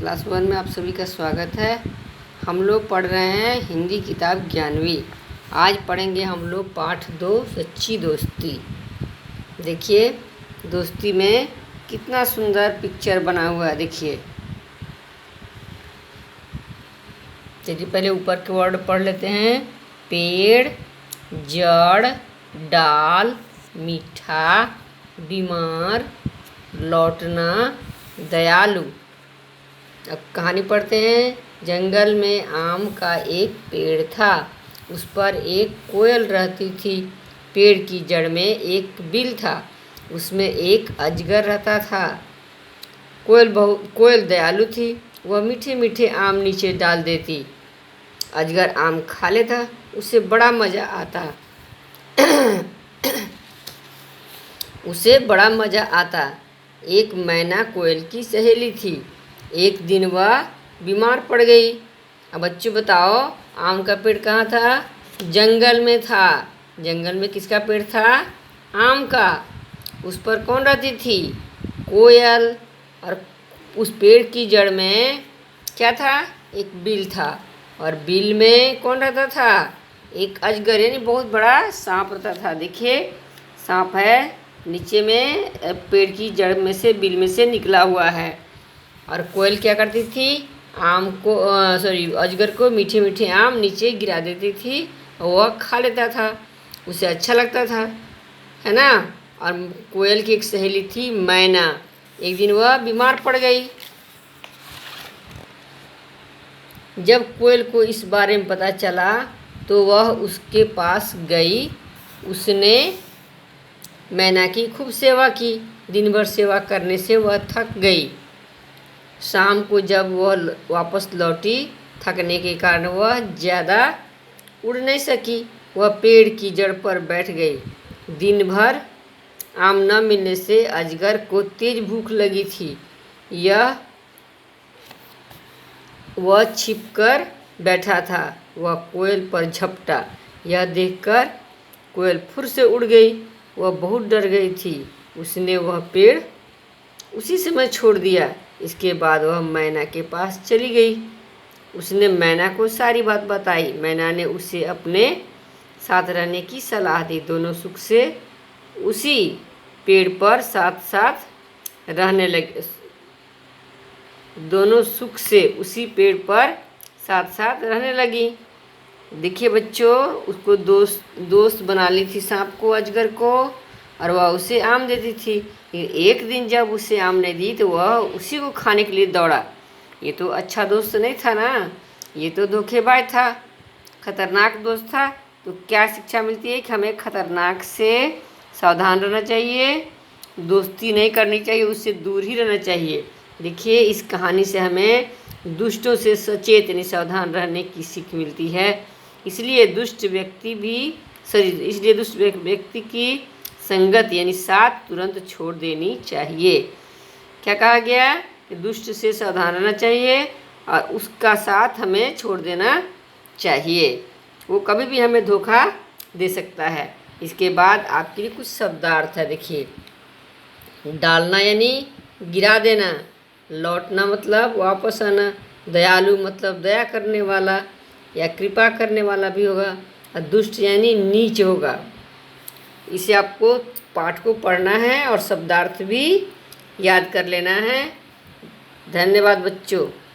Class 1 में आप सभी का स्वागत है। हम लोग पढ़ रहे हैं हिंदी किताब 11वीं। आज पढ़ेंगे हम लोग पाठ 2 सच्ची दोस्ती। देखिए दोस्ती में कितना सुंदर पिक्चर बना हुआ है। देखिए चलिए पहले ऊपर के वर्ड पढ़ लेते हैं। पेड़, जड़, डाल, मीठा, बीमार, लौटना, दयालु। अब कहानी पढ़ते हैं। जंगल में आम का एक पेड़ था। उस पर एक कोयल रहती थी। पेड़ की जड़ में एक बिल था। उसमें एक अजगर रहता था। कोयल दयालु थी। वह मीठे मीठे आम नीचे डाल देती। अजगर आम खा लेता। उसे बड़ा मज़ा आता। एक मैना कोयल की सहेली थी। एक दिन वह बीमार पड़ गई। अब बच्चों बताओ, आम का पेड़ कहाँ था? जंगल में था। जंगल में किसका पेड़ था? आम का। उस पर कौन रहती थी? कोयल। और उस पेड़ की जड़ में क्या था? एक बिल था। और बिल में कौन रहता था? एक अजगर, यानी बहुत बड़ा सांप रहता था। देखिए सांप है, नीचे में पेड़ की जड़ में से, बिल में से निकला हुआ है। और कोयल क्या करती थी? अजगर को मीठे मीठे आम नीचे गिरा देती थी और वह खा लेता था। उसे अच्छा लगता था, है ना। और कोयल की एक सहेली थी मैना। एक दिन वह बीमार पड़ गई। जब कोयल को इस बारे में पता चला तो वह उसके पास गई। उसने मैना की खूब सेवा की। दिन भर सेवा करने से वह थक गई। शाम को जब वह वापस लौटी, थकने के कारण वह ज़्यादा उड़ नहीं सकी। वह पेड़ की जड़ पर बैठ गई। दिन भर आम न मिलने से अजगर को तेज भूख लगी थी। वह छिपकर बैठा था। वह कोयल पर झपटा। यह देखकर कोयल फुर से उड़ गई। वह बहुत डर गई थी। उसने वह पेड़ उसी समय छोड़ दिया। इसके बाद वह मैना के पास चली गई। उसने मैना को सारी बात बताई। मैना ने उसे अपने साथ रहने की सलाह दी। दोनों सुख से उसी पेड़ पर साथ रहने लगी। देखिए बच्चों, उसको दोस्त बना ली थी सांप को, अजगर को, और वह उसे आम देती थी। एक दिन जब उसे आम नहीं दी तो वह उसी को खाने के लिए दौड़ा। ये तो अच्छा दोस्त नहीं था ना, ये तो धोखेबाज था, खतरनाक दोस्त था। तो क्या शिक्षा मिलती है कि हमें खतरनाक से सावधान रहना चाहिए, दोस्ती नहीं करनी चाहिए, उससे दूर ही रहना चाहिए। देखिए इस कहानी से हमें दुष्टों से सचेत यानी सावधान रहने की सीख मिलती है। इसलिए दुष्ट व्यक्ति की संगत यानी साथ तुरंत छोड़ देनी चाहिए। क्या कहा गया? कि दुष्ट से सावधान रहना चाहिए और उसका साथ हमें छोड़ देना चाहिए। वो कभी भी हमें धोखा दे सकता है। इसके बाद आपके लिए कुछ शब्दार्थ है। देखिए, डालना यानी गिरा देना, लौटना मतलब वापस आना, दयालु मतलब दया करने वाला या कृपा करने वाला भी होगा, और दुष्ट यानी नीच होगा। इसे आपको पाठ को पढ़ना है और शब्दार्थ भी याद कर लेना है। धन्यवाद बच्चों।